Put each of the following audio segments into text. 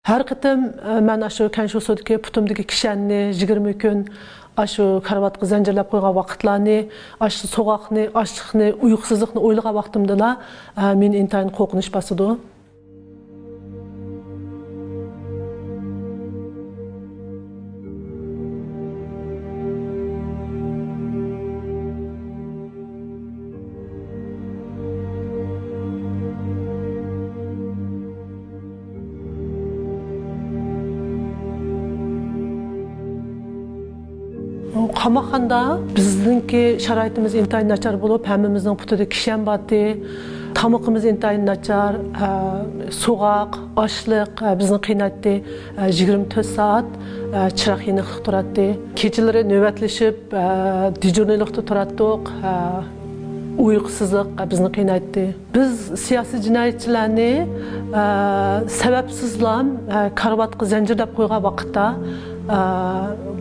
Her qitim men aşı Kenşosudaki putumdaki kişenni 20 gün aşı karvatqı zanjirlab qo'ygan vaqtlarni, aşı soğaqni, açlıqni, uyqusuzluqni o'ylagan vaqtimda men intayin qo'rqinish bosadi. Qamoqxonada bizningki sharoitimiz intayin nachar bo'lib, hammamizning putida kishan botdi, tamoqimiz intayin nachar, so'g'aq, ochliq bizni qiynatdi. 24 soat chiroq yiniqlik turadi. Kechalari navbatlashib, dejurnilikda turardik. Uyqusuzlik bizni qiynatdi. Biz siyosiy jinoyatchilarni sababsizlam karvatqı zanjirlab qo'ygan vaqtda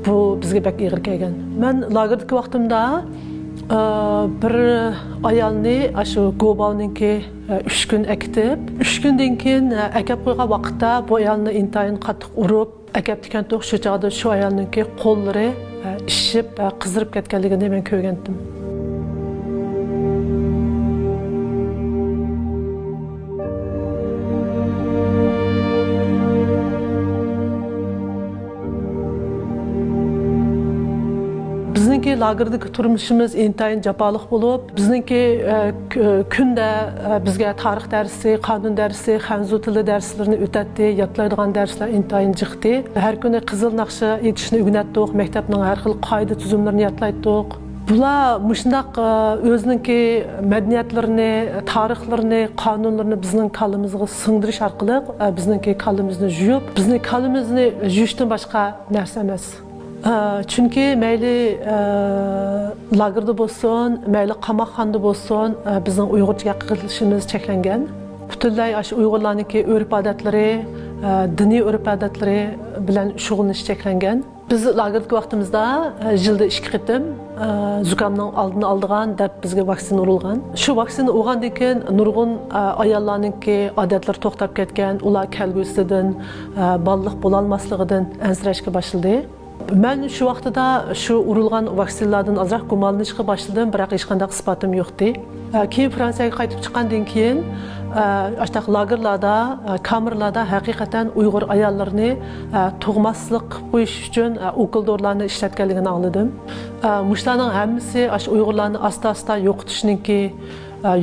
bu bizga bak ig'ir kelgan. Men lagerdagi vaqtimda bir ayolni shu Gobavninki 3 kun akitib, 3 kundan keyin akab qo'ygan vaqtda bu ayolni intayin qattiq urib, akab degan to'q shu chog'da shu ayolninki qo'llari ishib, qizirib ketganligini men ko'rgandim. Bizningki lagerdagi turmushimiz intayin jafoliq bo'lib, bizningki kunda bizga tarix darsi, qonun darsi, xanzu tili darslarini o'tatdi, yodlaydigan darslar intayin jiqdi. Har kuni qizil naqsha etishni o'rgatdik, maktabning har xil qoida tuzumlarini yodlaydik. Bular mushundaq o'zininki madaniyatlarini, tarixlarini, qonunlarini bizning kallimizga singdirish orqali bizningki kallimizni yuyib, bizning kallimizni yuyishdan boshqa narsa emas. Çünkü meyli lagerda bo'lsin, meyli qamoqxonada bo'lsin, bizning Uyg'urchaga qilishimiz cheklangan. Butunlay aş Uyg'urlarniki urf-odatlari, diniy urf-odatlari bilan shug'ullanish cheklangan. Biz lagerdagi vaqtimizda yilda 2 qitim zukamning oldini oldigan deb bizga vaksina urilgan. Shu vaksina olgandan keyin nurg'un ayollarningki odatlari to'xtab ketgan, ular kelgusidan, balliq bo'la olmasligidan ansirashga boshladi. Ben şu vaqtida şu urilgan vaksinalardan azroq gumonlanishga boshladim, biroq hech qanday isbotim yo'qdi. Keyin Fransiyaga qaytib chiqqandan keyin ashtaq lagerlarda, kameralarda haqiqatan Uyg'ur ayollarini tug'maslik qilib qo'yish uchun o'kildorlarni ishlatganligini angladim. Mushlarning hammasi ash Uyg'urlarni asta-asta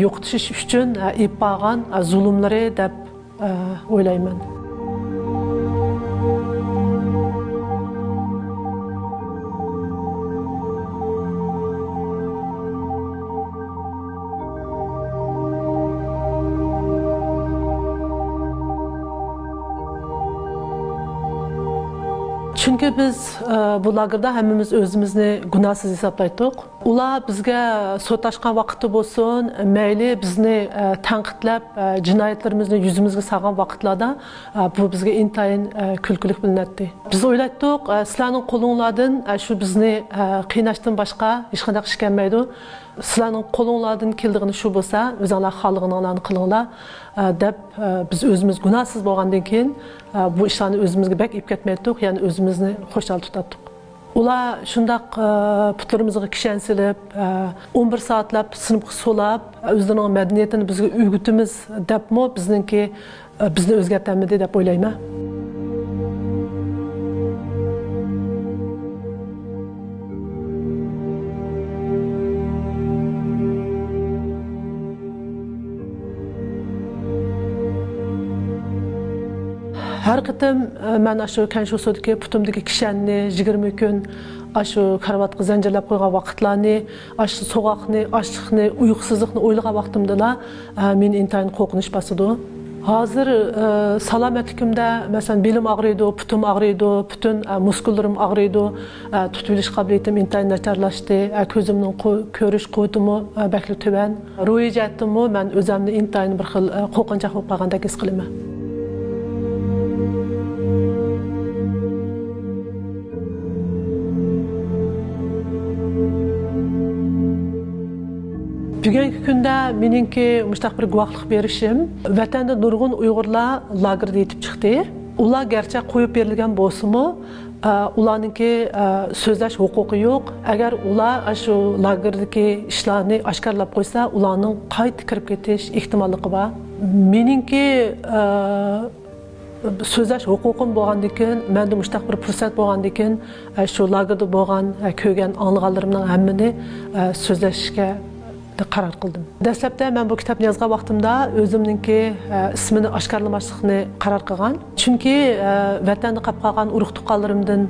yo'qotish uchun ib bo'lgan zulmlari deb o'ylayman. Çünkü biz bu lagerda hammamiz o'zimizni gunohsiz hisoblaydik. Ular bizga so'tashgan vaqti bo'lsin, mayli bizni tanqidlab, jinoyatlarimizni yuzimizga solgan vaqtlarda bu bizga intayin kulkilik bilinadi. Biz o'yladik, sizlarning qo'linglardan shu bizni qiynashdan boshqa hech qanday ish kelmaydi. Sizlarning qo'linglardan keldigini shu bo'lsa, o'zinglar xohlaganinglarni qilinglar deb biz o'zimiz gunohsiz bo'lgandan keyin bu ishlarni o'zimizga bak ib ketmaydik, ya'ni o'zimizni xo'shal tutadik. Ular shundaq putlarimizga kishan silib, 11 soatlab sinfga so'lab, o'zlarining madaniyatini bizga o'rgatamiz debmi bizningki bizni o'zgartirmadi deb o'ylayman. Her qitim men aşı Kenşosudaki putumdaki kishanni 20 gün aşı karvatqı zanjirlab qo'ygan vaqtlarni, aşı so'g'aqni, ochliqni, uyqusuzlikni o'ylagan vaqtimda men intayin qo'rqinish bosadi. Hozir salomatligimda masalan belim og'riydi, putum og'riydi, butun muskullarim og'riydi, tutib olish qobiliyatim intayin nacharlashdi, ko'zimning ko'rish quvvatim bakli tuban. Ruhiy jihatdan men o'zimni intayin bir xil qo'rqinchoq bo'lib qolgandek his qilaman. Bugungi kunda meningki mustaq bir guvohlik berishim, vatanda nurg'un Uyg'urlar lagerda yetib chiqdi. ular gerçi qo'yib berilgan bo'lsa-mu, ularningki so'zlash huquqi yo'q. Agar ular shu lagerdagi ishlarni oshkorlab qo'ysa, ularning qayta kirib ketish ehtimolligi bor. Meningki so'zlash huquqim bo'lgandan keyin, menda mushtaq bir fursat bo'lgandan keyin shu lagerda bo'lgan, ko'rgan, anglaganlarimning hammani so'zlashga qaror qildim. Dastlabda men bu kitobni yozgan vaqtimda o'zimningki ismini oshkorlamaslikni qaror qilgan. Chunki vatanda qolib qolgan urug' tuqqanlarimdan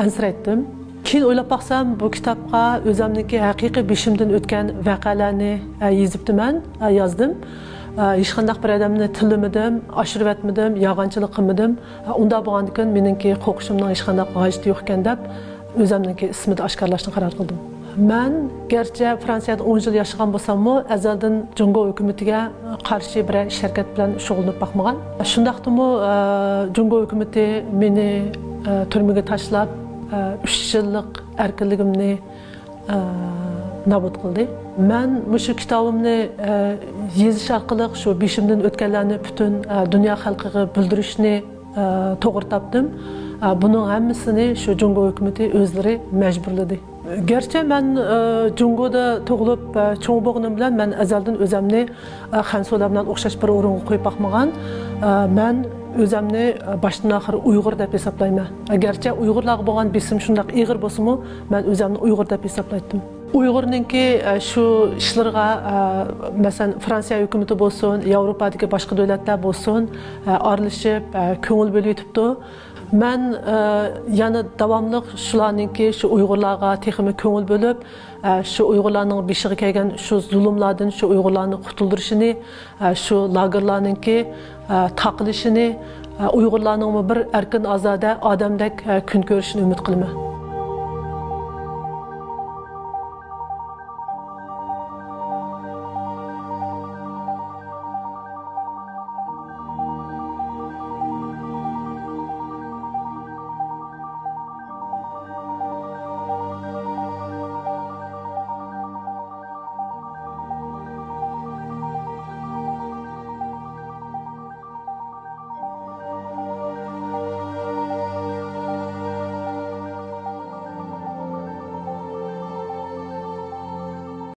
ansiraydim. Keyin o'ylab baqsam, bu kitobga o'zimningki haqiqiy beshimdan o'tgan voqealarni yozibdiman, yozdim. Hech qanday bir odamni tilimidim, oshirib etmadim, yolg'onchilik qilmadim. Unda bo'lgandan keyin meningki qo'rqishimning hech qanday hojati yo'q ekan deb o'zimningki ismini oshkorlashni qaror qildim. Men gerçi Fransiyada 10 yil yaşagan bo'lsam-mu, azaldan Jungo hukumatiga qarshi bir ish harakat bilan shug'ullanib boqmagan. Shundaqdimi Jungo hukumati meni turmaga tashlab 3 yillik erkinligimni nobud qildi. Men mushu kitobimni yozish orqali shu beshimdan o'tganlarni butun dunyo xalqiga bildirishni to'g'ri topdim. Bunun hammasini shu Jungo hukumati o'zlari majburladi. Gerçi men Jungoda tug'ilib cho'ng bo'lganim bilan men azaldan o'zimni xansolar bilan o'xshash bir o'ringa qo'yib boqmagan. Men o'zimni boshdan oxir Uyg'ur deb hisoblayman. Gerçi Uyg'urlarga bo'lgan besim shunday ig'ir bo'lsa-mu, men o'zimni Uyg'ur deb hisoblaydim. Uyg'urningki shu ishlarga masalan Fransiya hukumati bo'lsin, Yevropadagi boshqa davlatlar bo'lsin, aralashib ko'ngil bo'lib yetibdi. Men yana davomli shularningki shu Uyg'urlarga texmi ko'ngil bo'lib, shu Uyg'urlarning beshiga kelgan shu zulmlardan shu Uyg'urlarni qutuldirishini, shu lagerlarningki taqilishini, Uyg'urlarning bir erkin ozoda odamdek kun ko'rishini umid qilaman.